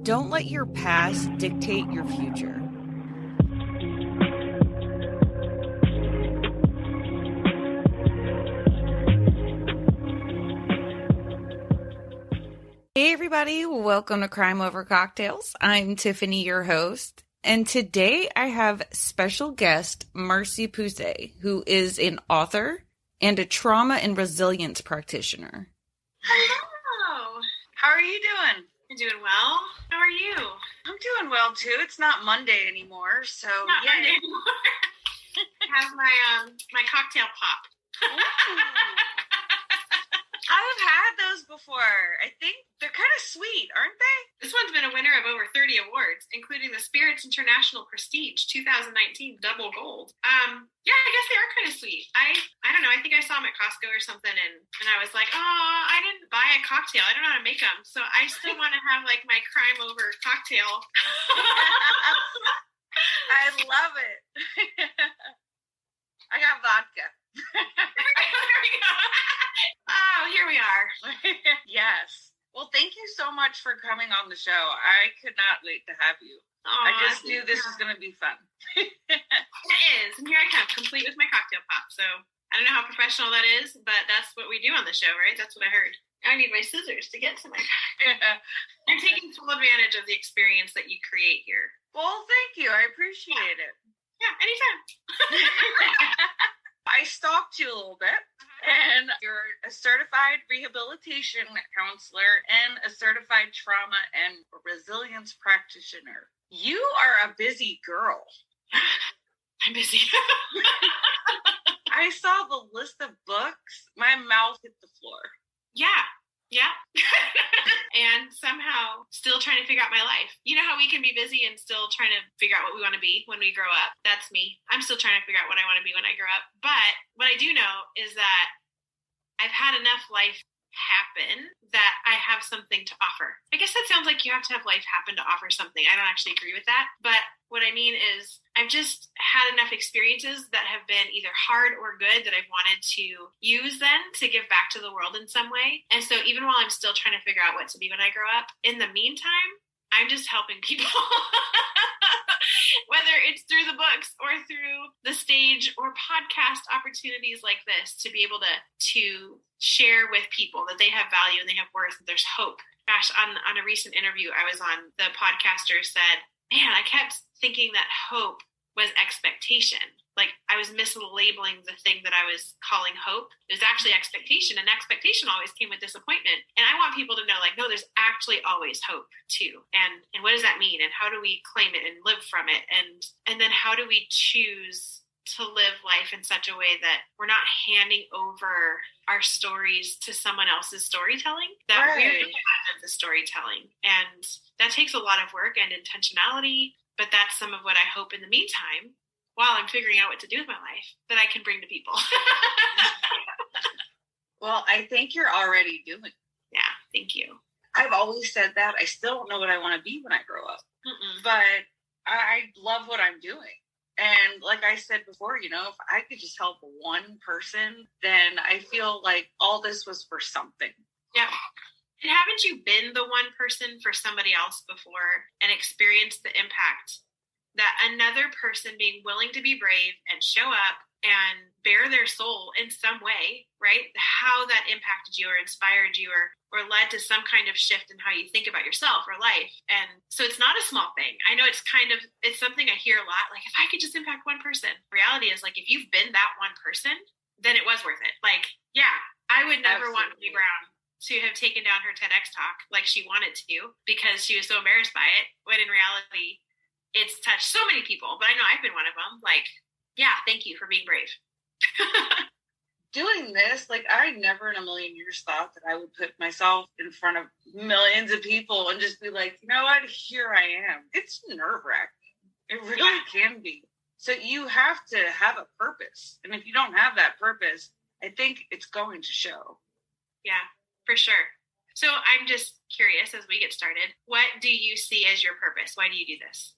Don't let your past dictate your future. Hey everybody, welcome to Crime Over Cocktails. I'm Tiffany, your host, and today I have special guest Marcy Pusey, who is an author and a trauma and resilience practitioner. Hello. How are you doing? I'm doing well. How are you? I'm doing well too. It's not Monday anymore, so not Monday anymore. I have my cocktail pop. I've had those before. I think they're kind of sweet, aren't they? This one's been a winner of over 30 awards, including the Spirits International Prestige 2019 Double Gold. Yeah, I guess they are kind of sweet. I don't know. I think I saw them at Costco or something, and I was like, oh, I didn't buy a cocktail. I don't know how to make them, so I still want to have like my crime over cocktail. I love it. I got vodka. There we go. Oh, here we are. Yes. Well, thank you so much for coming on the show. I could not wait to have you. I just knew this was going to be fun. It is. And here I come, complete with my cocktail pop. So I don't know how professional that is, but that's what we do on the show, right? That's what I heard. I need my scissors to get to my You're taking full advantage of the experience that you create here. Well, thank you. I appreciate it. Yeah, anytime. I stalked you a little bit, and you're a certified rehabilitation counselor and a certified trauma and resilience practitioner. You are a busy girl. I'm busy. I saw the list of books. My mouth hit the floor. Yeah. And somehow still trying to figure out my life. You know how we can be busy and still trying to figure out what we want to be when we grow up? That's me. I'm still trying to figure out what I want to be when I grow up. But what I do know is that I've had enough life happen that I have something to offer. I guess that sounds like you have to have life happen to offer something. I don't actually agree with that. But what I mean is I've just had enough experiences that have been either hard or good that I've wanted to use then to give back to the world in some way. And so even while I'm still trying to figure out what to be when I grow up, in the meantime, I'm just helping people. Whether it's through the books or through the stage or podcast opportunities like this, to be able to share with people that they have value and they have worth and there's hope. Gosh, on a recent interview I was on, the podcaster said, man, I kept thinking that hope was expectation. Like I was mislabeling the thing that I was calling hope. It was actually expectation, and expectation always came with disappointment. And I want people to know, like, no, there's actually always hope too. And what does that mean? And how do we claim it and live from it? And then how do we choose to live life in such a way that we're not handing over our stories to someone else's storytelling, that we're the part of the storytelling. And that takes a lot of work and intentionality, but that's some of what I hope in the meantime, while I'm figuring out what to do with my life, that I can bring to people. Well, I think you're already doing it. Yeah, thank you. I've always said that. I still don't know what I want to be when I grow up. But I love what I'm doing. And like I said before, you know, if I could just help one person, then I feel like all this was for something. Yeah. And haven't you been the one person for somebody else before and experienced the impact that another person being willing to be brave and show up and bare their soul in some way, right? How that impacted you or inspired you or led to some kind of shift in how you think about yourself or life. And so it's not a small thing. I know it's something I hear a lot. Like, if I could just impact one person. Reality is, like, if you've been that one person, then it was worth it. Like, yeah, I would never want Lee Brown to have taken down her TEDx talk like she wanted to because she was so embarrassed by it, when in reality, it's touched so many people. But I know I've been one of them. Like, yeah, thank you for being brave. Doing this, like, I never in a million years thought that I would put myself in front of millions of people and just be like, you know what, here I am. It's nerve-wracking. It really can be. So you have to have a purpose. And if you don't have that purpose, I think it's going to show. Yeah, for sure. So I'm just curious, as we get started, what do you see as your purpose? Why do you do this?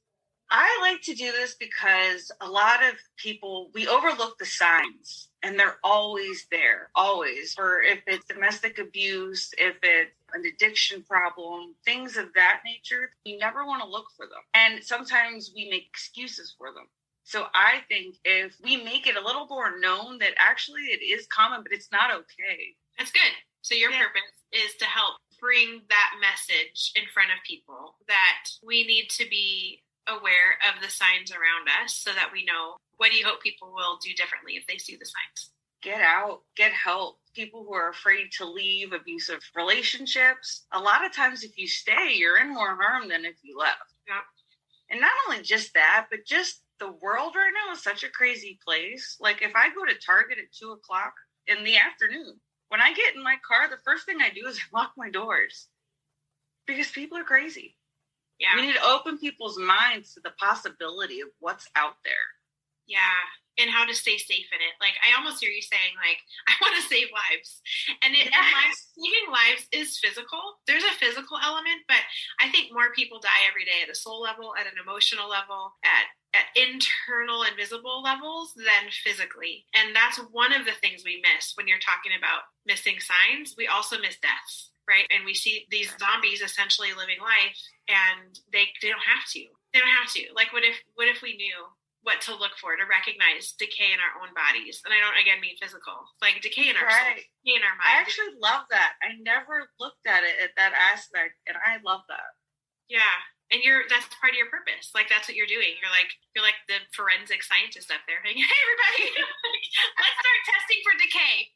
I like to do this because a lot of people, we overlook the signs, and they're always there, always. Or if it's domestic abuse, if it's an addiction problem, things of that nature, you never want to look for them. And sometimes we make excuses for them. So I think if we make it a little more known that actually it is common, but it's not okay. That's good. So your purpose is to help bring that message in front of people that we need to be aware of the signs around us so that we know, what do you hope people will do differently if they see the signs? Get out, get help. People who are afraid to leave abusive relationships. A lot of times if you stay, you're in more harm than if you left. Yeah. And not only just that, but just the world right now is such a crazy place. Like if I go to Target at 2:00 in the afternoon, when I get in my car, the first thing I do is lock my doors because people are crazy. Yeah. We need to open people's minds to the possibility of what's out there. Yeah. And how to stay safe in it. Like, I almost hear you saying, like, I want to save lives. And saving lives is physical. There's a physical element, but I think more people die every day at a soul level, at an emotional level, at internal and visible levels than physically. And that's one of the things we miss when you're talking about missing signs. We also miss deaths, right? And we see these zombies essentially living life, and they don't have to. They don't have to. Like, what if we knew what to look for to recognize decay in our own bodies? And I don't, again, mean physical, like decay in our soul, decay in our mind. I actually love that. I never looked at it at that aspect, and I love that. Yeah. And that's part of your purpose. Like, that's what you're doing. You're like the forensic scientist up there. Hey, everybody, let's start testing for decay.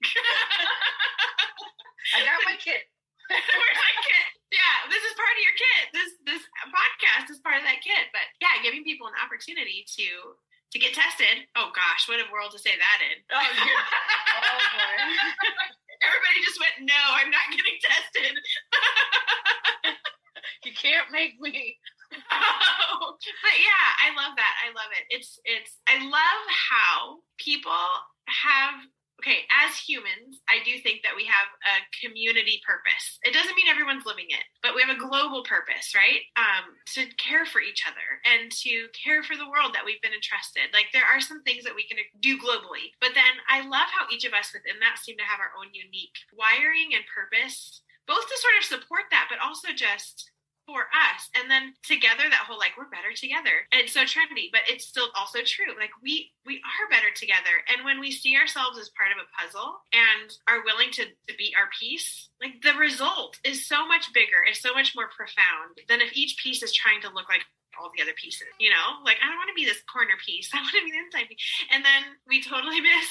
I got my kit. Where's my kit? Yeah, this is part of your kit. This podcast is part of that kit. But yeah, giving people an opportunity to get tested. Oh gosh, what a world to say that in. Oh boy. Everybody just went, no, I'm not getting tested. You can't make me. Oh, but yeah, I love that. I love it. I love how people have, as humans, I do think that we have a community purpose. It doesn't mean everyone's living it, but we have a global purpose, right? To care for each other and to care for the world that we've been entrusted. Like, there are some things that we can do globally, but then I love how each of us within that seem to have our own unique wiring and purpose, both to sort of support that, but also just for us. And then together, that whole, like, we're better together. And it's so trendy, but it's still also true. Like, we are better together. And when we see ourselves as part of a puzzle and are willing to beat our piece, like, the result is so much bigger, is so much more profound than if each piece is trying to look like all the other pieces, you know? Like, I don't want to be this corner piece. I want to be the inside piece. And then we totally miss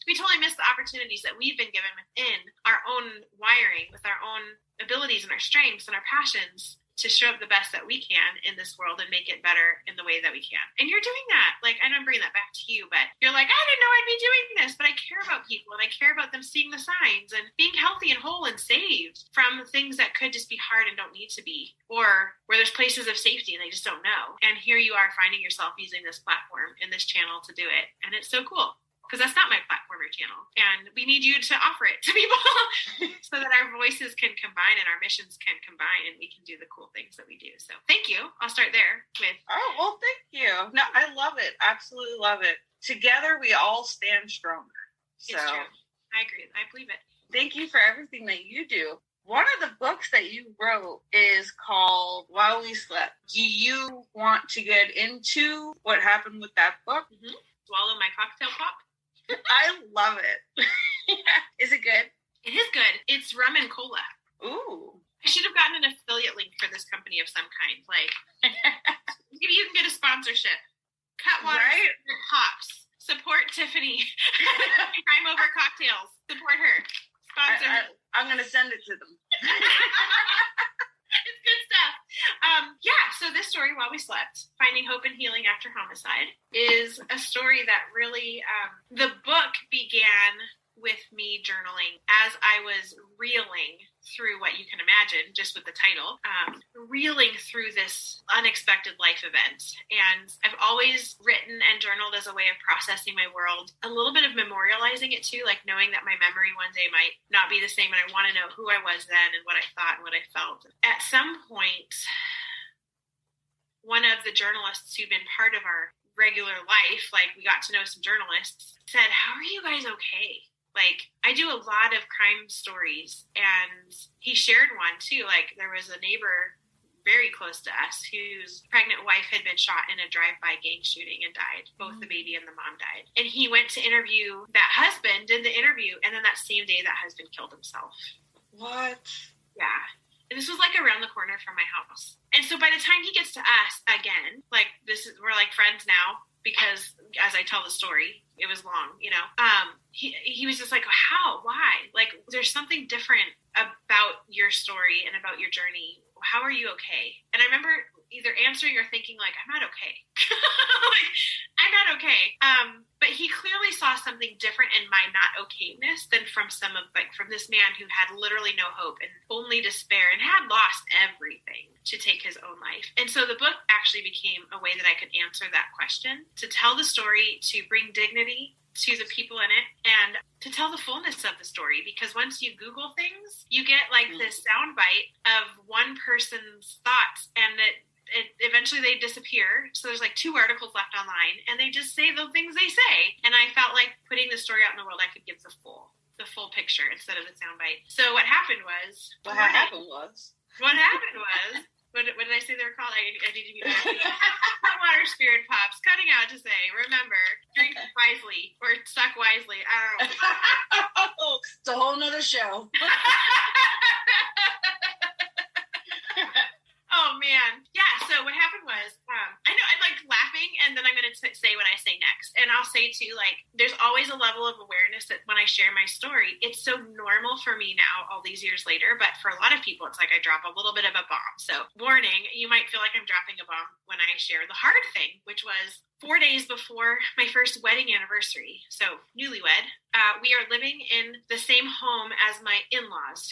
the opportunities that we've been given within our own wiring, with our own abilities and our strengths and our passions, to show up the best that we can in this world and make it better in the way that we can. And you're doing that. Like, I know I'm bringing that back to you, but you're like, I didn't know I'd be doing this, but I care about people and I care about them seeing the signs and being healthy and whole and saved from things that could just be hard and don't need to be, or where there's places of safety and they just don't know. And here you are finding yourself using this platform and this channel to do it. And it's so cool. Because that's not my platform or channel. And we need you to offer it to people so that our voices can combine and our missions can combine and we can do the cool things that we do. So thank you. I'll start there with. Oh, well, thank you. No, I love it. Absolutely love it. Together, we all stand stronger. So, it's true. I agree. I believe it. Thank you for everything that you do. One of the books that you wrote is called While We Slept. Do you want to get into what happened with that book? Mm-hmm. Swallow my cocktail pop. I love it. Is it good? It is good. It's rum and cola. Ooh. I should have gotten an affiliate link for this company of some kind. Like, maybe you can get a sponsorship. Cutwater, right? Hops. Support Tiffany. Crime Over Cocktails. Support her. Sponsor her. I'm going to send it to them. It's good stuff. So this story, While We Slept, Finding Hope and Healing After Homicide, is a story that really, the book began with me journaling as I was reeling through what you can imagine, just with the title, reeling through this unexpected life event. And I've always written and journaled as a way of processing my world, a little bit of memorializing it too, like knowing that my memory one day might not be the same, and I want to know who I was then and what I thought and what I felt. At some point, one of the journalists who'd been part of our regular life, like we got to know some journalists, said, "How are you guys okay? Like, I do a lot of crime stories, and he shared one too. Like, there was a neighbor very close to us whose pregnant wife had been shot in a drive-by gang shooting and died. Both the baby and the mom died. And he went to interview that husband, did the interview, and then that same day that husband killed himself. What? Yeah. And this was like around the corner from my house. And so by the time he gets to us again, like we're like friends now, because as I tell the story, it was long, you know, he was just like, how, why? Like, there's something different about your story and about your journey. How are you okay? And I remember either answering or thinking like, I'm not okay. Like, I'm not okay. But he clearly saw something different in my not okayness than from from this man who had literally no hope and only despair and had lost everything to take his own life. And so the book actually became a way that I could answer that question, to tell the story, to bring dignity to the people in it, and to tell the fullness of the story. Because once you Google things, you get like this soundbite of one person's thoughts, and it eventually they disappear. So there's like 2 articles left online, and they just say the things they say. And I felt like putting the story out in the world, I could give the full picture instead of the soundbite. So what happened was, what happened was, what did I say they were called? I need to be better. Hot water spirit pops. Cutting out to say, remember, drink wisely or suck wisely. I don't know. It's a whole nother show. Oh, man. Yeah, so what happened was, I know I'm, like, laughing, and then I'm going to say what I say next. And I'll say, too, like, there's always a level of awareness that when I share my story, it's so normal for me now, all these years later, but for a lot of people, it's like I drop a little bit of a bomb. So, warning, you might feel like I'm dropping a bomb when I share the hard thing, which was 4 days before my first wedding anniversary, so newlywed, we are living in the same home as my in-laws,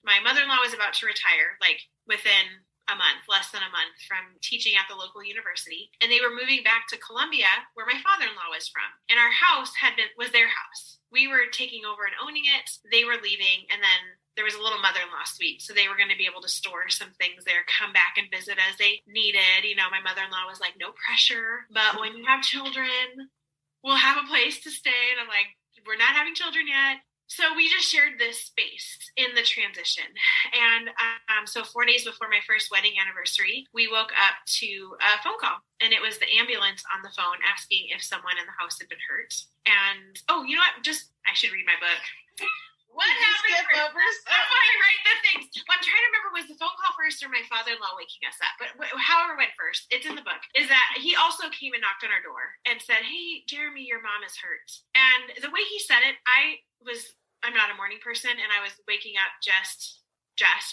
my mother-in-law was about to retire, like, within a month, less than a month from teaching at the local university. And they were moving back to Columbia, where my father-in-law was from. And our house was their house. We were taking over and owning it. They were leaving. And then there was a little mother-in-law suite. So they were going to be able to store some things there, come back and visit as they needed. You know, my mother-in-law was like, no pressure, but when you have children, we'll have a place to stay. And I'm like, we're not having children yet. So we just shared this space in the transition. And so 4 days before my first wedding anniversary, we woke up to a phone call. And it was the ambulance on the phone asking if someone in the house had been hurt. And, oh, you know what? I should read my book. What happened first? I want to write the things. What I'm trying to remember was the phone call first or my father-in-law waking us up. But however went first, it's in the book, is that he also came and knocked on our door and said, hey, Jeremy, your mom is hurt. And the way he said it, I'm not a morning person, and I was waking up just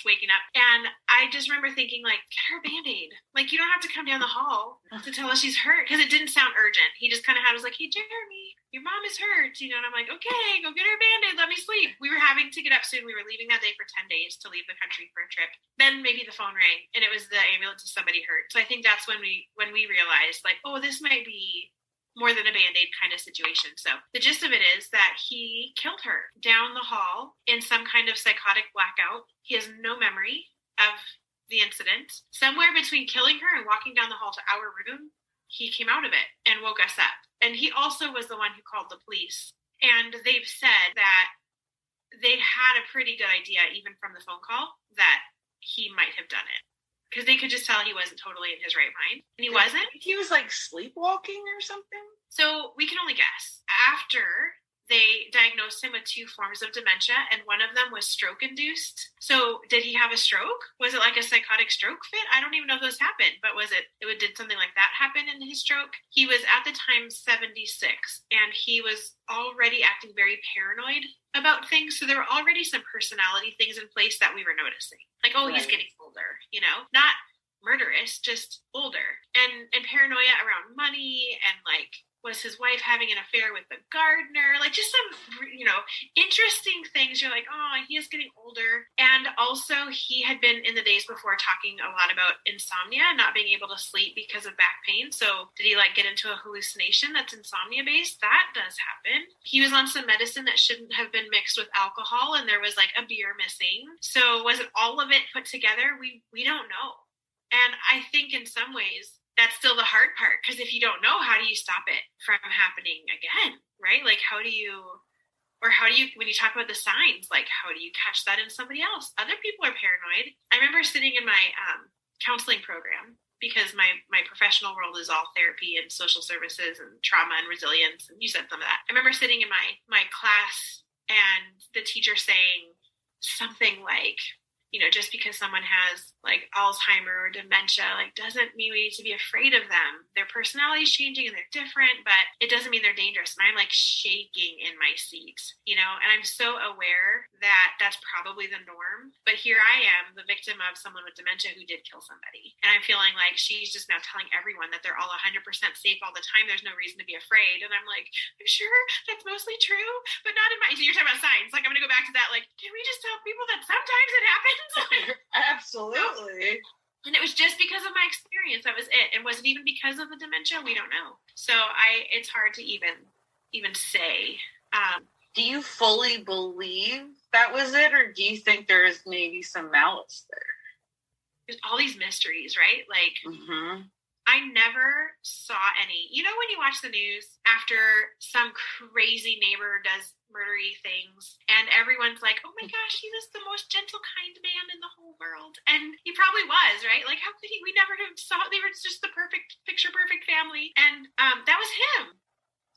waking up. And I just remember thinking, like, get her a Band-Aid. Like, you don't have to come down the hall to tell us she's hurt, because it didn't sound urgent. He just kind of was like, hey, Jeremy, your mom is hurt, you know, and I'm like, okay, go get her a Band-Aid, let me sleep. We were having to get up soon. We were leaving that day for 10 days to leave the country for a trip. Then maybe the phone rang, and it was the ambulance of somebody hurt. So I think that's when we realized, like, oh, this might be more than a Band-Aid kind of situation. So the gist of it is that he killed her down the hall in some kind of psychotic blackout. He has no memory of the incident. Somewhere between killing her and walking down the hall to our room, he came out of it and woke us up. And he also was the one who called the police. And they've said that they had a pretty good idea, even from the phone call, that he might have done it. Because they could just tell he wasn't totally in his right mind. And he wasn't. He was like sleepwalking or something? So we can only guess. After they diagnosed him with 2 forms of dementia, and one of them was stroke-induced. So did he have a stroke? Was it like a psychotic stroke fit? I don't even know if those happened, but did something like that happen in his stroke? He was at the time 76, and he was already acting very paranoid about things. So there were already some personality things in place that we were noticing. Like, oh, right. He's getting older, you know, not murderous, just older, and paranoia around money, and like, was his wife having an affair with the gardener? Like, just some, you know, interesting things. You're like, oh, he is getting older. And also, he had been in the days before talking a lot about insomnia, not being able to sleep because of back pain. So did he like get into a hallucination that's insomnia based? That does happen. He was on some medicine that shouldn't have been mixed with alcohol, and there was like a beer missing. So was it all of it put together? We don't know. And I think in some ways, that's still the hard part, because if you don't know, how do you stop it from happening again, right? Like, how do you Or how do you, when you talk about the signs, like how do you catch that in somebody else? Other people are paranoid. I remember sitting in my counseling program, because my professional world is all therapy and social services and trauma and resilience. And you said some of that. I remember sitting in my class and the teacher saying something like, just because someone has like Alzheimer or dementia, like doesn't mean we need to be afraid of them. Their personality is changing and they're different, but it doesn't mean they're dangerous. And I'm like shaking in my seat, and I'm so aware that that's probably the norm. But here I am, the victim of someone with dementia who did kill somebody. And I'm feeling like she's just now telling everyone that they're all 100% safe all the time. There's no reason to be afraid. And I'm like, I'm sure that's mostly true, but not in my, so you're talking about signs. Like, I'm going to go back to that. Like, can we just tell people that sometimes it happens? Absolutely. And it was just because of my experience. That was it. And was it even because of the dementia? We don't know. So it's hard to even say. Do you fully believe that was it, or do you think there's maybe some malice there? There's all these mysteries, right? Like, mm-hmm. I never saw any. When you watch the news after some crazy neighbor does murdery things and everyone's like, oh my gosh, he was the most gentle, kind man in the whole world. And he probably was, right? Like, how could he? We never saw, they were just the perfect, picture-perfect family. And that was him.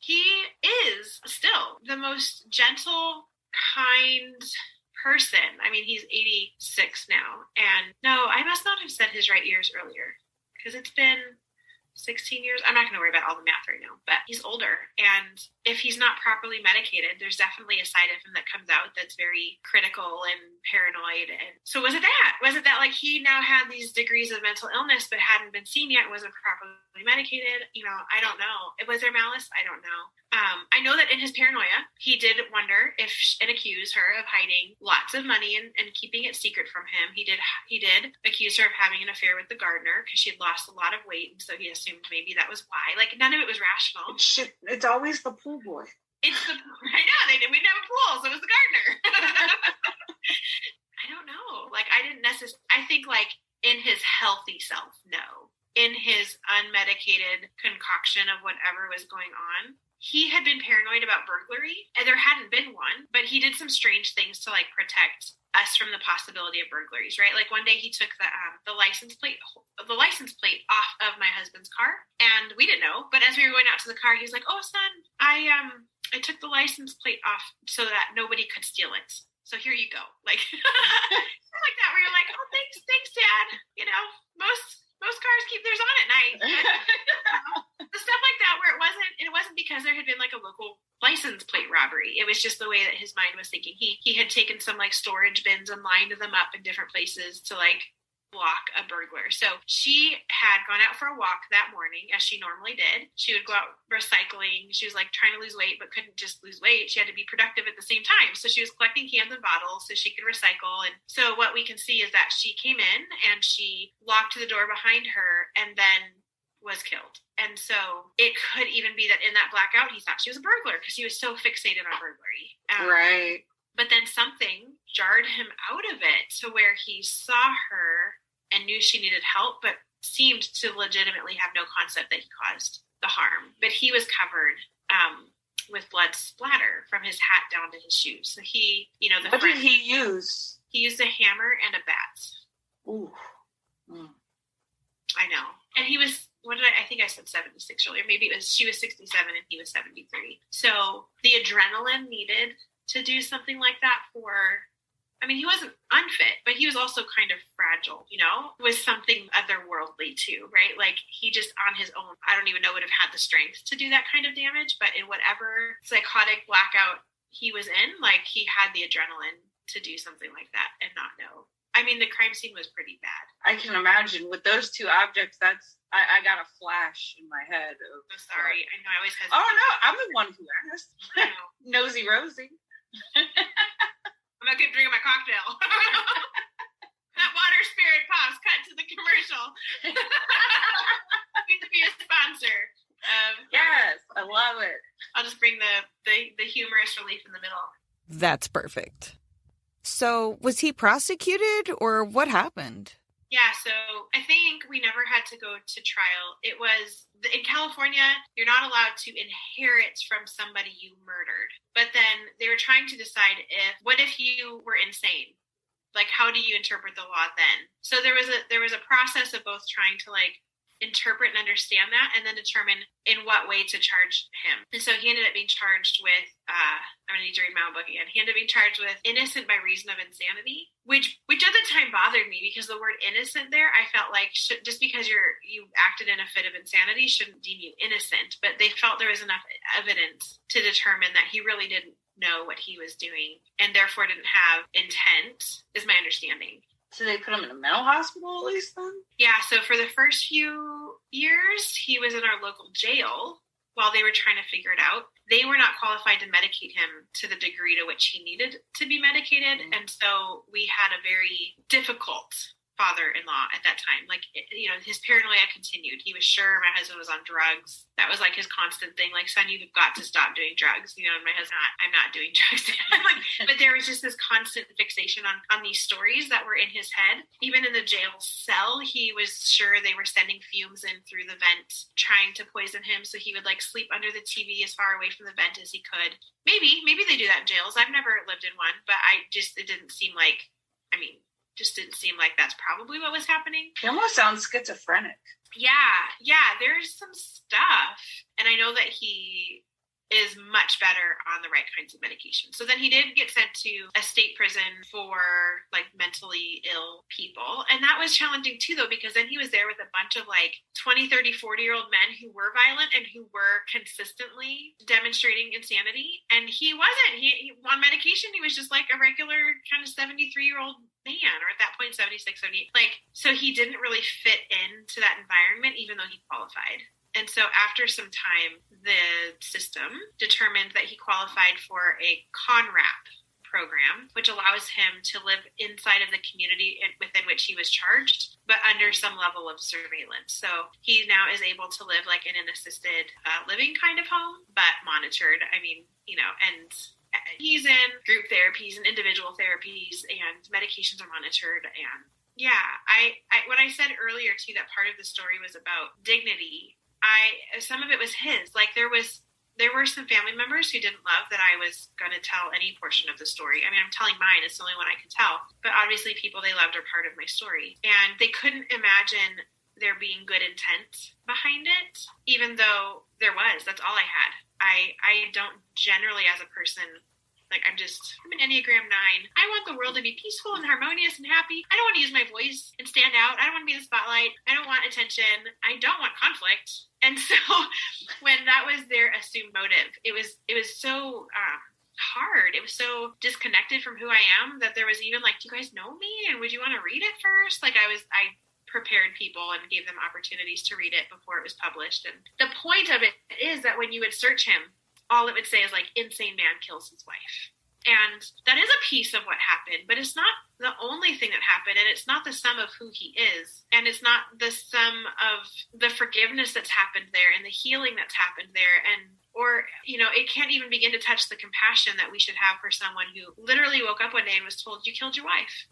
He is still the most gentle, kind person. I mean, he's 86 now. And no, I must not have said his right years earlier, because it's been 16 years. I'm not going to worry about all the math right now, but he's older. And if he's not properly medicated, there's definitely a side of him that comes out that's very critical and paranoid. And so was it that like he now had these degrees of mental illness but hadn't been seen yet, wasn't properly medicated? I don't know. Was there malice? I don't know. I know that in his paranoia, he did wonder if and accuse her of hiding lots of money and keeping it secret from him. He did accuse her of having an affair with the gardener because she had lost a lot of weight, and so he assumed maybe that was why. Like, none of it was rational. It's always the pool boy. I know, we didn't have a pool, so it was the gardener. I don't know. Like, I didn't necessarily, I think like in his healthy self, no. In his unmedicated concoction of whatever was going on, he had been paranoid about burglary, and there hadn't been one, but he did some strange things to like protect us from the possibility of burglaries, right? Like one day he took the license plate off of my husband's car, and we didn't know. But as we were going out to the car, he's like, "Oh, son, I took the license plate off so that nobody could steal it. So here you go." Like like that, where you're like, "Oh, thanks, Dad." Most cars keep theirs on at night. The stuff like that where it wasn't because there had been like a local license plate robbery. It was just the way that his mind was thinking. He had taken some like storage bins and lined them up in different places to like block a burglar. So she had gone out for a walk that morning, as she normally did. She would go out recycling. She was like trying to lose weight, but couldn't just lose weight. She had to be productive at the same time. So she was collecting cans and bottles so she could recycle. And so what we can see is that she came in and she locked the door behind her and then was killed. And so it could even be that in that blackout, he thought she was a burglar because he was so fixated on burglary. Right. But then something jarred him out of it to where he saw her and knew she needed help, but seemed to legitimately have no concept that he caused the harm. But he was covered with blood splatter from his hat down to his shoes. So he, what did he use? He used a hammer and a bat. Ooh. Mm. I know. And he was, I think I said 76 earlier. Maybe she was 67 and he was 73. So the adrenaline needed to do something like that he wasn't unfit, but he was also kind of fragile, was something otherworldly too, right? Like he just on his own, I don't even know, would have had the strength to do that kind of damage, but in whatever psychotic blackout he was in, like he had the adrenaline to do something like that and not know. I mean, the crime scene was pretty bad. I can imagine with those two objects, I got a flash in my head. I'm sorry. I know I always hesitate. Oh no, I'm the one who asked. Nosy Rosie. I'm not going to drink my cocktail. That water spirit pause. Cut to the commercial. Need to be a sponsor. Yes, I love it. I'll just bring the humorous relief in the middle. That's perfect. So was he prosecuted or what happened? Yeah, so I think we never had to go to trial. It was in California, you're not allowed to inherit from somebody you murdered. But then they were trying to decide what if you were insane? Like, how do you interpret the law then? So there was a process of both trying to like interpret and understand that, and then determine in what way to charge him. And so he ended up being charged with, I'm going to need to read my own book again. He ended up being charged with innocent by reason of insanity, which at the time bothered me because the word innocent there, I felt like just because you acted in a fit of insanity shouldn't deem you innocent. But they felt there was enough evidence to determine that he really didn't know what he was doing and therefore didn't have intent, is my understanding. So they put him in a mental hospital at least then? Yeah, so for the first few years, he was in our local jail while they were trying to figure it out. They were not qualified to medicate him to the degree to which he needed to be medicated. Mm-hmm. And so we had a very difficult father-in-law at that time. Like, his paranoia continued. He was sure my husband was on drugs. That was like his constant thing. Like, son, you've got to stop doing drugs. And my husband, I'm not doing drugs. But there was just this constant fixation on these stories that were in his head. Even in the jail cell, he was sure they were sending fumes in through the vent, trying to poison him. So he would like sleep under the TV as far away from the vent as he could. Maybe they do that in jails. I've never lived in one, but it didn't seem like, just didn't seem like that's probably what was happening. He almost sounds schizophrenic. Yeah, there's some stuff. And I know that he is much better on the right kinds of medication. So then he did get sent to a state prison for like mentally ill people. And that was challenging too, though, because then he was there with a bunch of like 20, 30, 40-year-old men who were violent and who were consistently demonstrating insanity. And he wasn't. He on medication, he was just like a regular kind of 73-year-old man, or at that point 76, 78. Like, so he didn't really fit into that environment, even though he qualified. And so after some time, the system determined that he qualified for a CONRAP program, which allows him to live inside of the community within which he was charged, but under some level of surveillance. So he now is able to live like in an assisted living kind of home, but monitored. And he's in group therapies and individual therapies, and medications are monitored. And yeah, I when I said earlier too that part of the story was about dignity, some of it was his. Like there were some family members who didn't love that I was going to tell any portion of the story. I'm telling mine. It's the only one I can tell. But obviously people they loved are part of my story. And they couldn't imagine there being good intent behind it, even though there was. That's all I had. I don't generally as a person, like I'm an Enneagram 9. I want the world to be peaceful and harmonious and happy. I don't want to use my voice and stand out. I don't want to be in the spotlight. I don't want attention. I don't want conflict. And so when that was their assumed motive, it was so hard. It was so disconnected from who I am that there was even like, do you guys know me? And would you want to read it first? Like I prepared people and gave them opportunities to read it before it was published. And the point of it is that when you would search him, all it would say is like, insane man kills his wife. And that is a piece of what happened, but it's not the only thing that happened. And it's not the sum of who he is. And it's not the sum of the forgiveness that's happened there and the healing that's happened there. Or it can't even begin to touch the compassion that we should have for someone who literally woke up one day and was told, you killed your wife.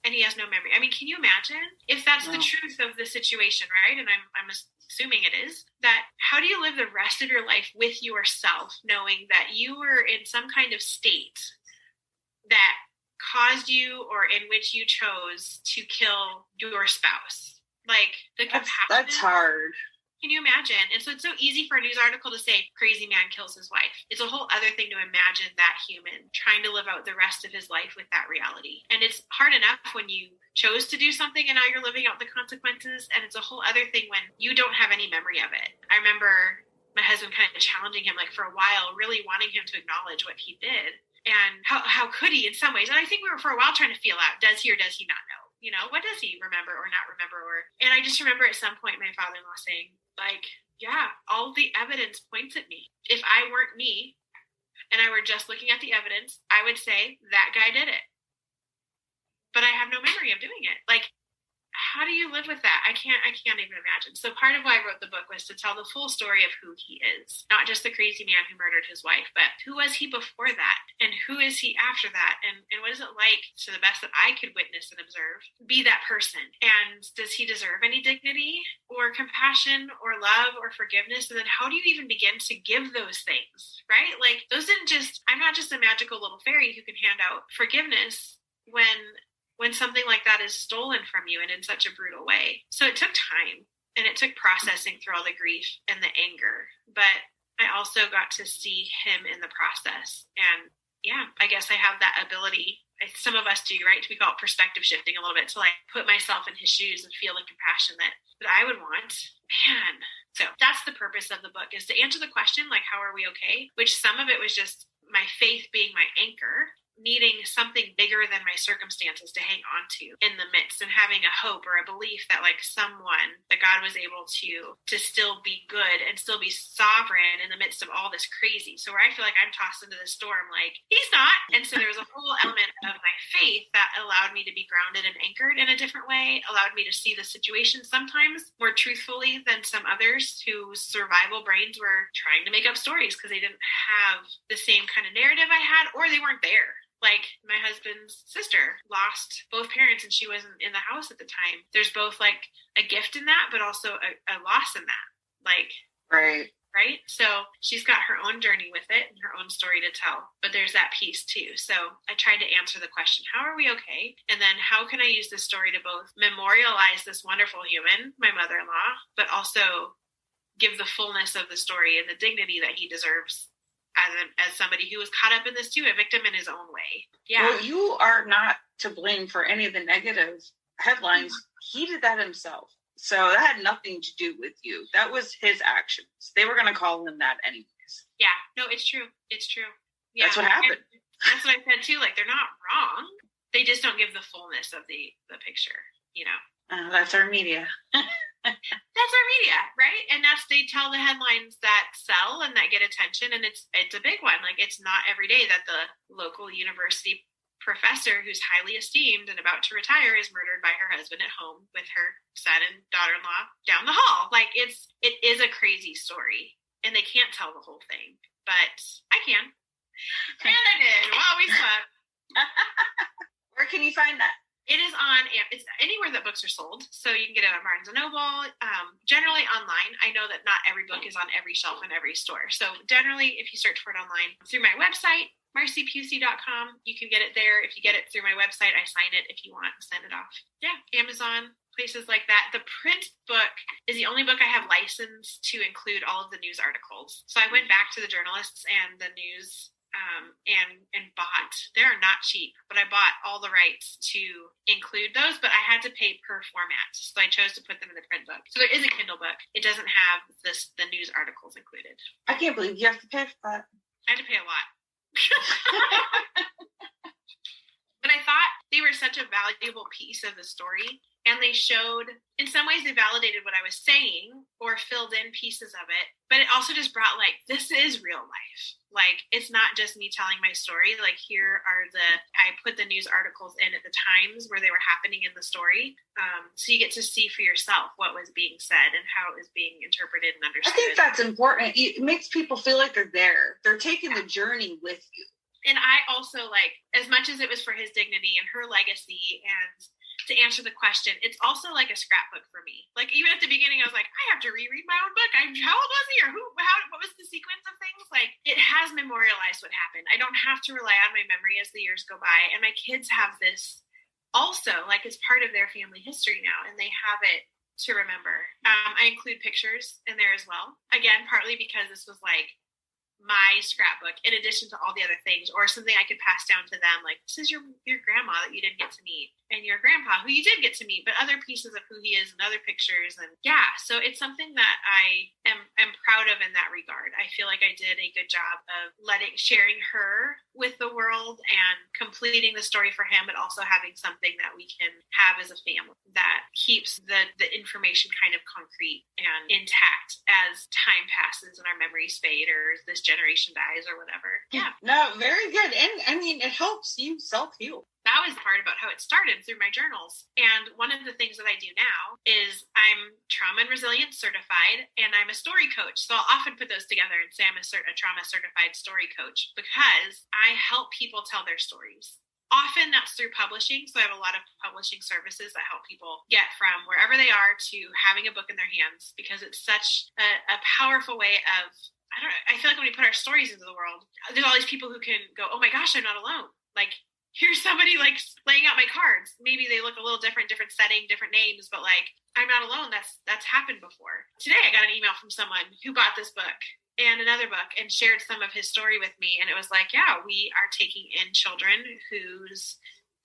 And he has no memory. Can you imagine if that's the truth of the situation, right? And I'm assuming it is, that how do you live the rest of your life with yourself, knowing that you were in some kind of state that caused you or in which you chose to kill your spouse? Like the compassion. That's hard. Can you imagine? And so it's so easy for a news article to say, crazy man kills his wife. It's a whole other thing to imagine that human trying to live out the rest of his life with that reality. And it's hard enough when you chose to do something and now you're living out the consequences. And it's a whole other thing when you don't have any memory of it. I remember my husband kind of challenging him like for a while, really wanting him to acknowledge what he did. And how could he in some ways? And I think we were for a while trying to feel out, does he or does he not know? What does he remember or not remember? And I just remember at some point my father-in-law saying, like, yeah, all the evidence points at me. If I weren't me and I were just looking at the evidence, I would say that guy did it. But I have no memory of doing it. Like, how do you live with that? I can't even imagine. So part of why I wrote the book was to tell the full story of who he is, not just the crazy man who murdered his wife, but who was he before that? And who is he after that? And what is it like, to the best that I could witness and observe, be that person? And does he deserve any dignity or compassion or love or forgiveness? And then how do you even begin to give those things, right? Like, those didn't just, I'm not just a magical little fairy who can hand out forgiveness when something like that is stolen from you and in such a brutal way. So it took time, and it took processing through all the grief and the anger, but I also got to see him in the process. And yeah, I guess I have that ability. Some of us do, right? We call it perspective shifting a little bit, to like put myself in his shoes and feel the compassion that I would want. Man. So that's the purpose of the book, is to answer the question, like, how are we okay? Which some of it was just my faith being my anchor, needing something bigger than my circumstances to hang on to in the midst, and having a hope or a belief that like that God was able to still be good and still be sovereign in the midst of all this crazy. So where I feel like I'm tossed into the storm, like he's not. And so there was a whole element of my faith that allowed me to be grounded and anchored in a different way, allowed me to see the situation sometimes more truthfully than some others whose survival brains were trying to make up stories because they didn't have the same kind of narrative I had, or they weren't there. Like, my husband's sister lost both parents and she wasn't in the house at the time. There's both like a gift in that, but also a loss in that. Like, right? So she's got her own journey with it and her own story to tell, but there's that piece too. So I tried to answer the question, how are we okay? And then how can I use this story to both memorialize this wonderful human, my mother-in-law, but also give the fullness of the story and the dignity that he deserves as somebody who was caught up in this too, a victim in his own way. Yeah. Well, you are not to blame for any of the negative headlines. He did that himself. So that had nothing to do with you. That was his actions. They were going to call him that anyways. Yeah. No, it's true. It's true. Yeah. That's what happened. And that's what I said too. Like, they're not wrong. They just don't give the fullness of the picture, you know? That's our media. That's our media, right? And they tell the headlines that sell and that get attention, and it's a big one. Like, it's not every day that the local university professor who's highly esteemed and about to retire is murdered by her husband at home with her son and daughter-in-law down the hall. Like, it is a crazy story, and they can't tell the whole thing, but I can. And I did while we slept. Where can you find that? It's anywhere that books are sold. So you can get it on Barnes & Noble, generally online. I know that not every book is on every shelf in every store. So generally, if you search for it online through my website, marcypusey.com, you can get it there. If you get it through my website, I sign it if you want to send it off. Yeah, Amazon, places like that. The print book is the only book I have licensed to include all of the news articles. So I went back to the journalists and the news and bought, they're not cheap, but I bought all the rights to include those, but I had to pay per format. So I chose to put them in the print book. So there is a Kindle book. It doesn't have the news articles included. I can't believe you have to pay for that. I had to pay a lot. But I thought they were such a valuable piece of the story. And they showed, in some ways, they validated what I was saying or filled in pieces of it. But it also just brought, like, this is real life. Like, it's not just me telling my story. Like, I put the news articles in at the times where they were happening in the story. So you get to see for yourself what was being said and how it was being interpreted and understood. I think that's important. It makes people feel like they're there. They're taking the journey with you. And I also, like, as much as it was for his dignity and her legacy and to answer the question, it's also like a scrapbook for me. Like, even at the beginning, I was like, I have to reread my own book. How old was he, or what was the sequence of things? Like, it has memorialized what happened. I don't have to rely on my memory as the years go by. And my kids have this also, like, it's part of their family history now, and they have it to remember. I include pictures in there as well. Again, partly because this was like my scrapbook in addition to all the other things, or something I could pass down to them, like, this is your grandma that you didn't get to meet, and your grandpa who you did get to meet, but other pieces of who he is and other pictures. And yeah, so it's something that I am proud of in that regard. I feel like I did a good job of sharing her with the world and completing the story for him, but also having something that we can have as a family that keeps the information kind of concrete and intact as time passes and our memories fade, or this generation dies or whatever. Yeah. No, very good. And I mean, it helps you self-heal. That was the part about how it started through my journals. And one of the things that I do now is I'm trauma and resilience certified, and I'm a story coach. So I'll often put those together and say I'm a trauma certified story coach because I help people tell their stories. Often that's through publishing. So I have a lot of publishing services that help people get from wherever they are to having a book in their hands, because it's such a powerful way of, I feel like when we put our stories into the world, there's all these people who can go, oh my gosh, I'm not alone. Like, here's somebody like laying out my cards. Maybe they look a little different setting, different names, but like, I'm not alone. That's happened before. Today I got an email from someone who bought this book and another book and shared some of his story with me. And it was like, yeah, we are taking in children whose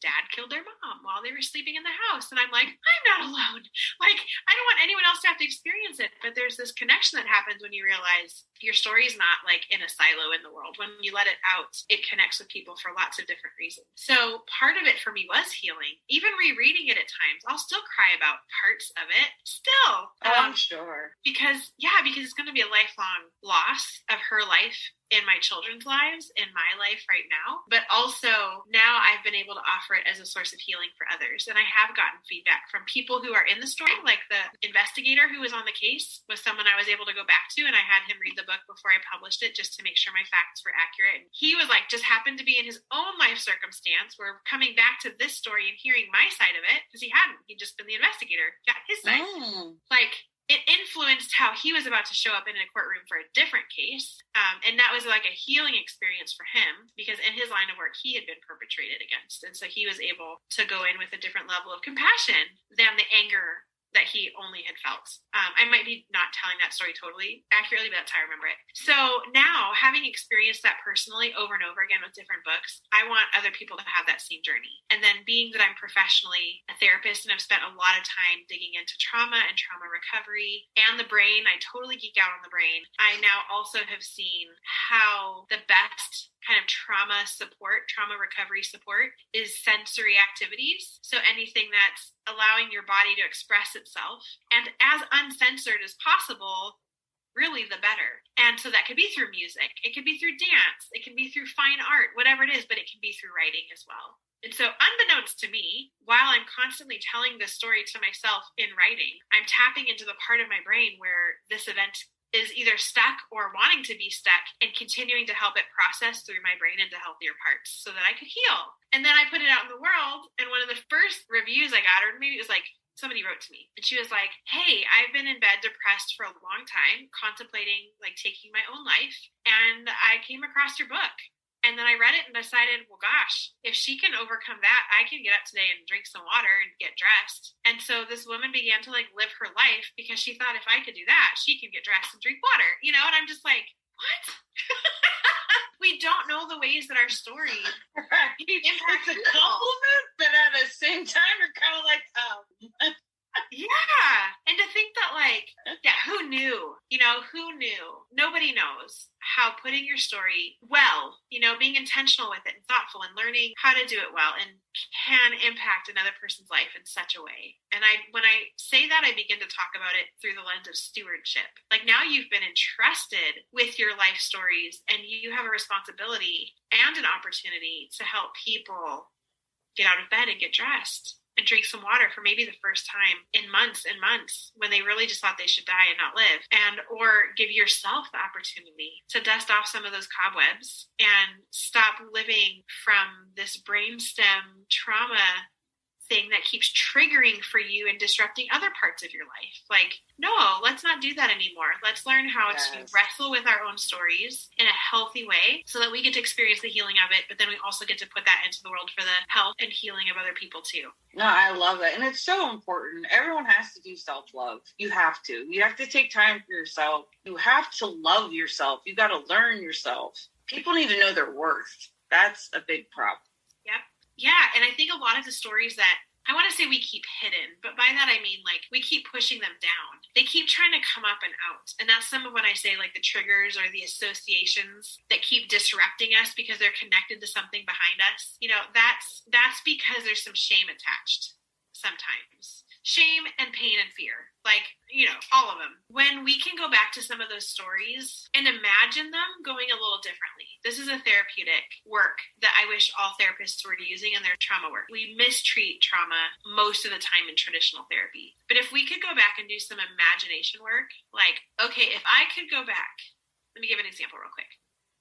dad killed their mom while they were sleeping in the house. And I'm like, I'm not alone. Like, I don't want anyone else to have to experience it. But there's this connection that happens when you realize your story is not like in a silo in the world. When you let it out, it connects with people for lots of different reasons. So part of it for me was healing. Even rereading it at times, I'll still cry about parts of it. Still. I'm sure. Because it's going to be a lifelong loss of her life in my children's lives, in my life right now. But also now I've been able to offer it as a source of healing for others. And I have gotten feedback from people who are in the story, like the investigator who was on the case was someone I was able to go back to, and I had him read the book before I published it just to make sure my facts were accurate. And he was like, just happened to be in his own life circumstance. We're coming back to this story and hearing my side of it, because he'd just been the investigator, got his side. Like, it influenced how he was about to show up in a courtroom for a different case. And that was like a healing experience for him, because in his line of work, he had been perpetrated against. And so he was able to go in with a different level of compassion than the anger that he only had felt. I might be not telling that story totally accurately, but that's how I remember it. So now, having experienced that personally over and over again with different books, I want other people to have that same journey. And then being that I'm professionally a therapist and I've spent a lot of time digging into trauma and trauma recovery and the brain, I totally geek out on the brain. I now also have seen how the best kind of trauma recovery support is sensory activities. So anything that's allowing your body to express itself and as uncensored as possible, really the better. And so that could be through music, it could be through dance, it can be through fine art, whatever it is, but it can be through writing as well. And so unbeknownst to me, while I'm constantly telling this story to myself in writing, I'm tapping into the part of my brain where this event is either stuck or wanting to be stuck, and continuing to help it process through my brain into healthier parts so that I could heal. And then I put it out in the world, and one of the first reviews I got, or maybe it was like, somebody wrote to me, and she was like, hey, I've been in bed depressed for a long time, contemplating like taking my own life, and I came across your book. And then I read it and decided, well, gosh, if she can overcome that, I can get up today and drink some water and get dressed. And so this woman began to like live her life because she thought if I could do that, she can get dressed and drink water, and I'm just like, what? We don't know the ways that our story impact it's a compliment, but at the same time, you're kind of like, yeah. And to think that who knew? Who knew? Nobody knows how putting your story well, being intentional with it and thoughtful and learning how to do it well and can impact another person's life in such a way. And when I say that, I begin to talk about it through the lens of stewardship. Like, now you've been entrusted with your life stories, and you have a responsibility and an opportunity to help people get out of bed and get dressed and drink some water for maybe the first time in months and months, when they really just thought they should die and not live. Or give yourself the opportunity to dust off some of those cobwebs and stop living from this brainstem trauma thing that keeps triggering for you and disrupting other parts of your life. Like, no, let's not do that anymore. Let's learn how to wrestle with our own stories in a healthy way so that we get to experience the healing of it, but then we also get to put that into the world for the health and healing of other people too. No, I love it. And it's so important. Everyone has to do self-love. You have to. You have to take time for yourself. You have to love yourself. You got to learn yourself. People need to know their worth. That's a big problem. Yep. Yeah, and I think a lot of the stories that I want to say we keep hidden, but by that I mean like we keep pushing them down. They keep trying to come up and out. And that's some of when I say like the triggers or the associations that keep disrupting us because they're connected to something behind us. That's because there's some shame attached sometimes. shame and pain and fear, like, all of them. When we can go back to some of those stories and imagine them going a little differently. This is a therapeutic work that I wish all therapists were using in their trauma work. We mistreat trauma most of the time in traditional therapy. But if we could go back and do some imagination work, like, okay, if I could go back, let me give an example real quick.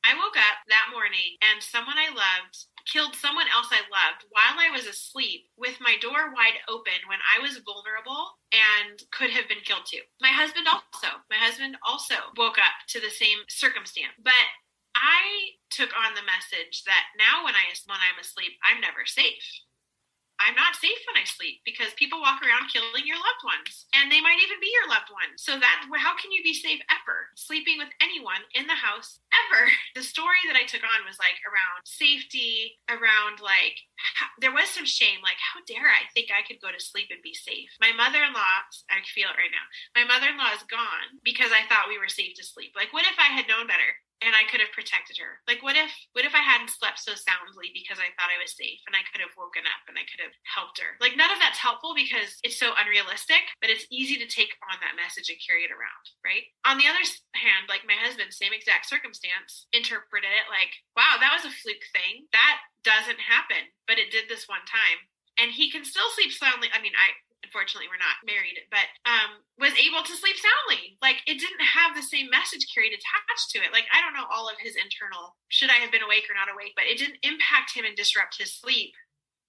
I woke up that morning and someone I loved killed someone else I loved while I was asleep with my door wide open when I was vulnerable and could have been killed too. My husband also woke up to the same circumstance. But I took on the message that now when I'm asleep, I'm never safe. I'm not safe when I sleep because people walk around killing your loved ones, and they might even be your loved ones. So how can you be safe ever sleeping with anyone in the house ever? The story that I took on was like around safety, around like there was some shame, like how dare I think I could go to sleep and be safe. My mother-in-law, I feel it right now. My mother-in-law is gone because I thought we were safe to sleep. Like, what if I had known better? And I could have protected her. Like, what if I hadn't slept so soundly because I thought I was safe and I could have woken up and I could have helped her? Like, none of that's helpful because it's so unrealistic, but it's easy to take on that message and carry it around, right? On the other hand, like my husband, same exact circumstance, interpreted it like, wow, that was a fluke thing. That doesn't happen, but it did this one time. And he can still sleep soundly. I mean, unfortunately, we're not married, but was able to sleep soundly. Like, it didn't have the same message carried attached to it. Like, I don't know all of his internal, should I have been awake or not awake, but it didn't impact him and disrupt his sleep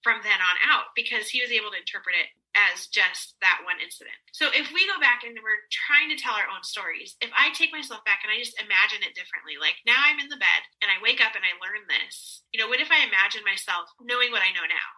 from then on out because he was able to interpret it as just that one incident. So if we go back and we're trying to tell our own stories, if I take myself back and I just imagine it differently, like now I'm in the bed and I wake up and I learn this, what if I imagine myself knowing what I know now?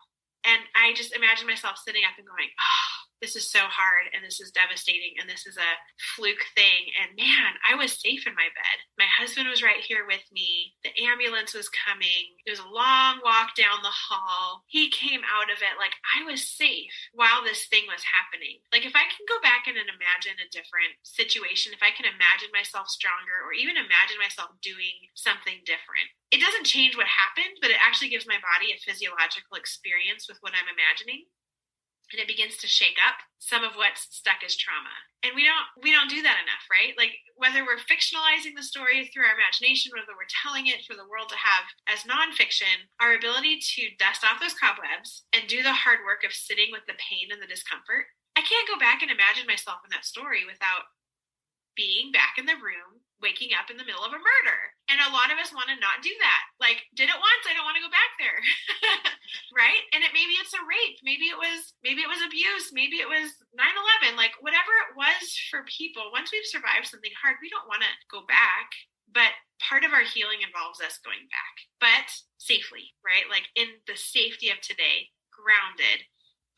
And I just imagine myself sitting up and going, oh, this is so hard and this is devastating and this is a fluke thing. And man, I was safe in my bed. My husband was right here with me. The ambulance was coming. It was a long walk down the hall. He came out of it like I was safe while this thing was happening. Like, if I can go back and imagine a different situation, if I can imagine myself stronger or even imagine myself doing something different, it doesn't change what happened, but it actually gives my body a physiological experience with what I'm imagining. And it begins to shake up some of what's stuck as trauma. And we don't do that enough, right? Like, whether we're fictionalizing the story through our imagination, whether we're telling it for the world to have as nonfiction, our ability to dust off those cobwebs and do the hard work of sitting with the pain and the discomfort. I can't go back and imagine myself in that story without being back in the room, waking up in the middle of a murder. And a lot of us want to not do that. Like, did it once, I don't want to go back there. Right? And maybe it's a rape. Maybe it was abuse. Maybe it was 9/11. Like, whatever it was for people, once we've survived something hard, we don't want to go back. But part of our healing involves us going back, but safely, right? Like, in the safety of today, grounded,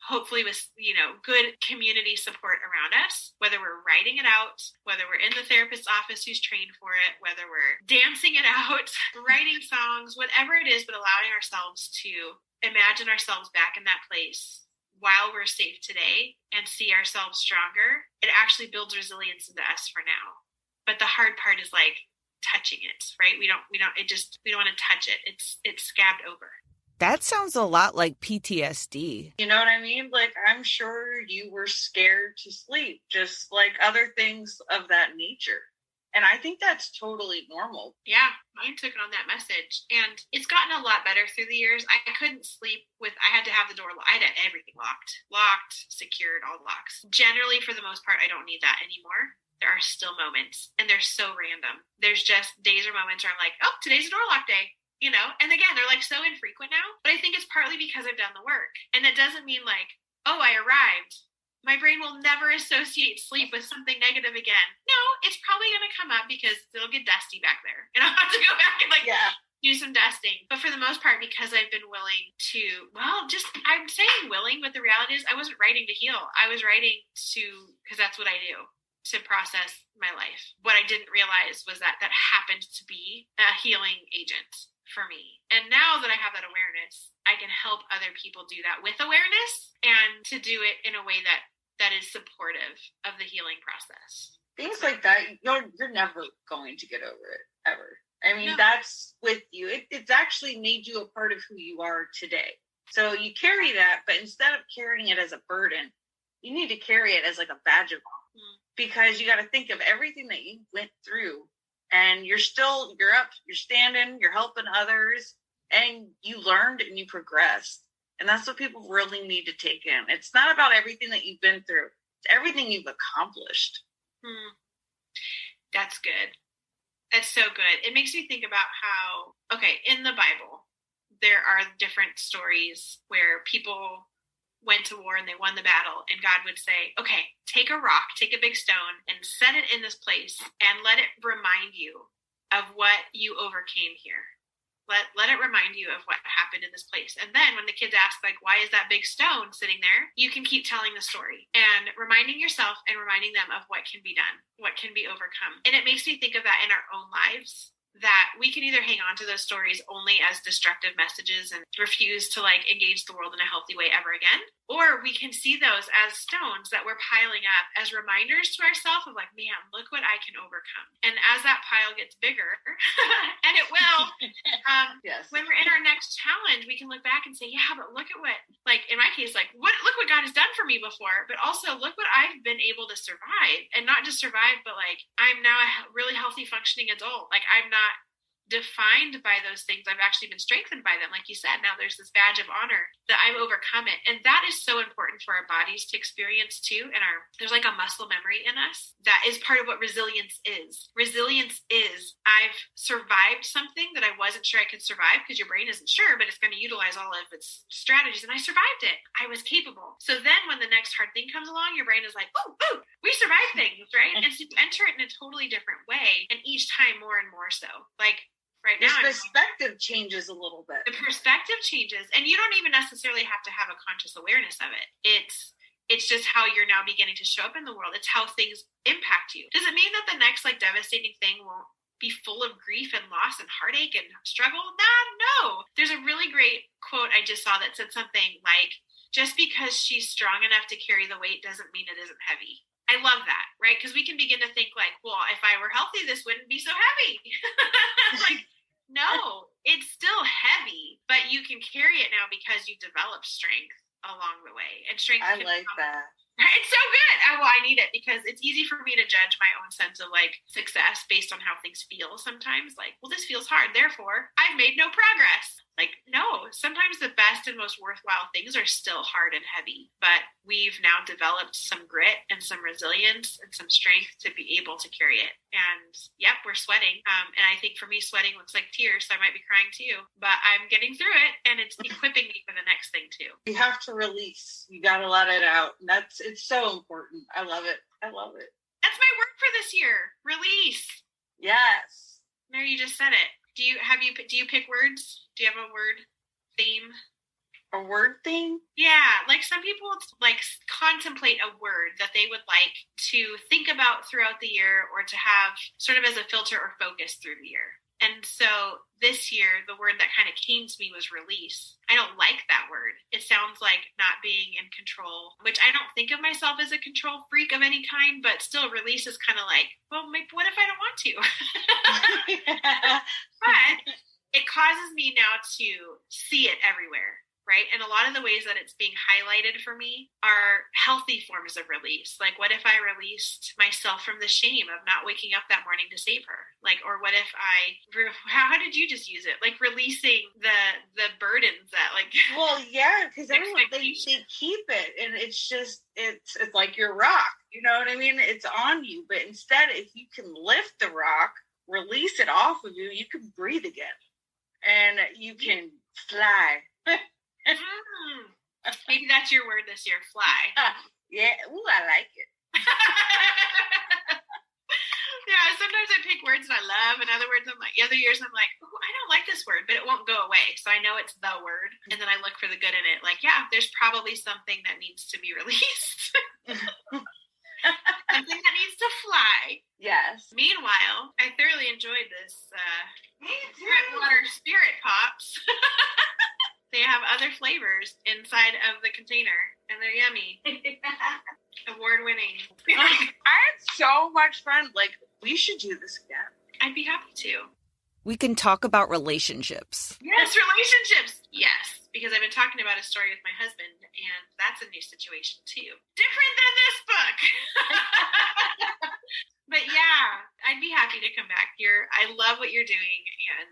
hopefully with, good community support around us, whether we're writing it out, whether we're in the therapist's office who's trained for it, whether we're dancing it out, writing songs, whatever it is, but allowing ourselves to imagine ourselves back in that place while we're safe today and see ourselves stronger. It actually builds resilience into us for now. But the hard part is like touching it, right? We don't want to touch it. It's scabbed over. That sounds a lot like PTSD. You know what I mean? Like, I'm sure you were scared to sleep, just like other things of that nature. And I think that's totally normal. Yeah, mine took on that message. And it's gotten a lot better through the years. I couldn't sleep I had to have the door locked. I had everything locked, secured, all locks. Generally, for the most part, I don't need that anymore. There are still moments, and they're so random. There's just days or moments where I'm like, oh, today's a door lock day. And again, they're like so infrequent now, but I think it's partly because I've done the work. And that doesn't mean like, oh, I arrived. My brain will never associate sleep with something negative again. No, it's probably going to come up because it'll get dusty back there. And I'll have to go back and do some dusting. But for the most part, because I've been willing to, I'm saying willing, but the reality is I wasn't writing to heal. I was writing because that's what I do, to process my life. What I didn't realize was that happened to be a healing agent for me. And now that I have that awareness, I can help other people do that with awareness and to do it in a way that is supportive of the healing process. Things like that, you're never going to get over it, ever. I mean, That's with you. It's actually made you a part of who you are today. So you carry that, but instead of carrying it as a burden, you need to carry it as like a badge of honor, because you got to think of everything that you went through, and you're up, you're standing, you're helping others, and you learned and you progressed. And that's what people really need to take in. It's not about everything that you've been through. It's everything you've accomplished. That's good. That's so good. It makes me think about how, in the Bible, there are different stories where people went to war and they won the battle, and God would say, okay, take a rock, take a big stone, and set it in this place, and let it remind you of what you overcame here. Let it remind you of what happened in this place. And then when the kids ask, like, why is that big stone sitting there? You can keep telling the story and reminding yourself and reminding them of what can be done, what can be overcome. And it makes me think of that in our own lives, that we can either hang on to those stories only as destructive messages and refuse to like engage the world in a healthy way ever again, or we can see those as stones that we're piling up as reminders to ourselves of like, man, look what I can overcome. And as that pile gets bigger, and it will, yes. When we're in our next challenge, we can look back and say, yeah, but look at what, like in my case, like look what God has done for me before, but also look what I've been able to survive, and not just survive, but like I'm now a really healthy functioning adult. Like I'm not defined by those things. I've actually been strengthened by them. Like you said, now there's this badge of honor that I've overcome it. And that is so important for our bodies to experience too. And there's like a muscle memory in us that is part of what resilience is. Resilience is, I've survived something that I wasn't sure I could survive, because your brain isn't sure, but it's going to utilize all of its strategies. And I survived it. I was capable. So then when the next hard thing comes along, your brain is like, oh, we survived things, right? And so you enter it in a totally different way. And each time more and more so. Like, right now, the perspective changes a little bit. The perspective changes, and you don't even necessarily have to have a conscious awareness of it. It's just how you're now beginning to show up in the world. It's how things impact you. Does it mean that the next like devastating thing won't be full of grief and loss and heartache and struggle? No. There's a really great quote I just saw that said something like, just because she's strong enough to carry the weight doesn't mean it isn't heavy. I love that, right? Because we can begin to think like, well, if I were healthy, this wouldn't be so heavy. Like, no, it's still heavy, but you can carry it now because you developed strength along the way. And strength, I like that. It's so good. I need it, because it's easy for me to judge my own sense of like success based on how things feel sometimes. Like, well, this feels hard, therefore I've made no progress. Like, no, sometimes the best and most worthwhile things are still hard and heavy, but we've now developed some grit and some resilience and some strength to be able to carry it. And yep, we're sweating. And I think for me, sweating looks like tears, so I might be crying too, but I'm getting through it, and it's equipping me for the next thing too. You have to release. You got to let it out. It's so important. I love it. That's my word for this year. Release. Yes. Mary, you just said it. Do you pick words? Do you have a word theme? A word theme? Yeah, like some people like contemplate a word that they would like to think about throughout the year, or to have sort of as a filter or focus through the year. And so this year, the word that kind of came to me was release. I don't like that word. It sounds like not being in control, which I don't think of myself as a control freak of any kind, but still release is kind of like, well, what if I don't want to? But it causes me now to see it everywhere. Right? And a lot of the ways that it's being highlighted for me are healthy forms of release. Like, what if I released myself from the shame of not waking up that morning to save her? Like, or what if how did you just use it? Like releasing the burdens that like. Well, yeah, because everyone, they keep it, and it's like your rock. You know what I mean? It's on you, but instead, if you can lift the rock, release it off of you, you can breathe again, and you can fly. Maybe that's your word this year, fly. Yeah, ooh, I like it. Yeah, sometimes I pick words that I love, and other years I'm like, oh, I don't like this word, but it won't go away. So I know it's the word, and then I look for the good in it. Like, yeah, there's probably something that needs to be released. Something that needs to fly. Yes. Meanwhile, I thoroughly enjoyed this water spirit pops. They have other flavors inside of the container, and they're yummy. Award-winning. I had so much fun. Like, we should do this again. I'd be happy to. We can talk about relationships. Yes, relationships. Yes. because I've been talking about a story with my husband, and that's a new situation too. Different than this book. But yeah, I'd be happy to come back. I love what you're doing, and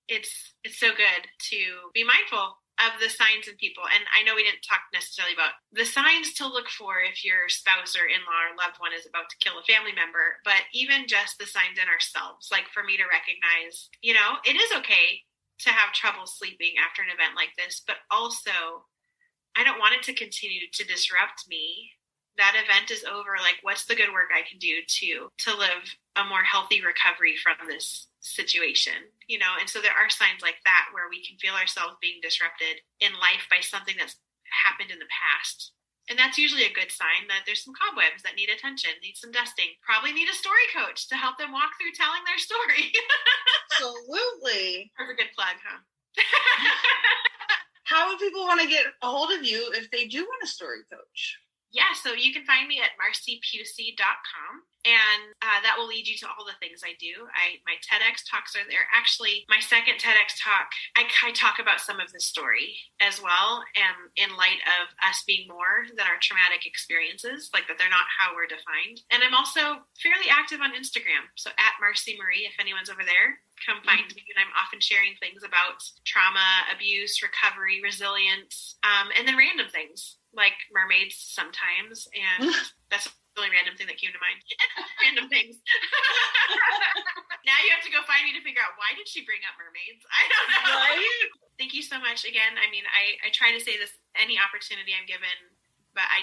it's so good to be mindful of the signs in people. And I know we didn't talk necessarily about the signs to look for if your spouse or in-law or loved one is about to kill a family member, but even just the signs in ourselves, like for me to recognize, it is okay to have trouble sleeping after an event like this, but also I don't want it to continue to disrupt me. That event is over. Like, what's the good work I can do to live a more healthy recovery from this situation, and so there are signs like that where we can feel ourselves being disrupted in life by something that's happened in the past. And that's usually a good sign that there's some cobwebs that need attention, need some dusting, probably need a story coach to help them walk through telling their story. Absolutely. That's a good plug, huh? How would people want to get a hold of you if they do want a story coach? Yeah, so you can find me at marcypusey.com, and that will lead you to all the things I do. My TEDx talks are there. Actually, my second TEDx talk, I talk about some of the story as well, and in light of us being more than our traumatic experiences, like that they're not how we're defined. And I'm also fairly active on Instagram, so at Marcy Marie, if anyone's over there, come find me. And I'm often sharing things about trauma, abuse, recovery, resilience, and then random things like mermaids sometimes. And that's a really random thing that came to mind. Random things. Now you have to go find me to figure out, why did she bring up mermaids? I don't know. Right? Thank you so much again. I mean, I try to say this any opportunity I'm given, but I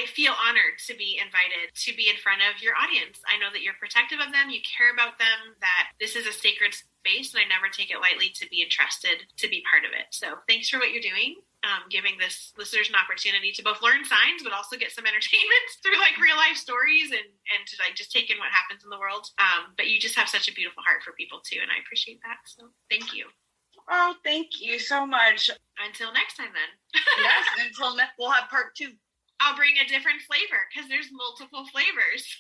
feel honored to be invited to be in front of your audience. I know that you're protective of them, you care about them, that this is a sacred space, and I never take it lightly to be entrusted to be part of it. So thanks for what you're doing, giving this listeners an opportunity to both learn signs, but also get some entertainment through like real life stories and to like just take in what happens in the world. But you just have such a beautiful heart for people too, and I appreciate that. So thank you. Oh, thank you so much. Until next time, then. Yes, until we'll have part 2. I'll bring a different flavor because there's multiple flavors.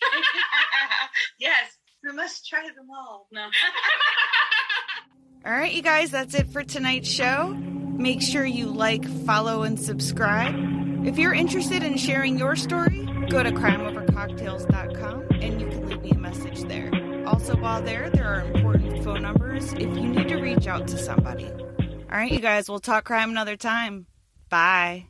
Yes, we must try them all. No. All right, you guys, that's it for tonight's show. Make sure you like, follow, and subscribe. If you're interested in sharing your story, go to crimeovercocktails.com and you can leave me a message there. Also, while there are important phone numbers if you need to reach out to somebody. All right, you guys, we'll talk crime another time. Bye.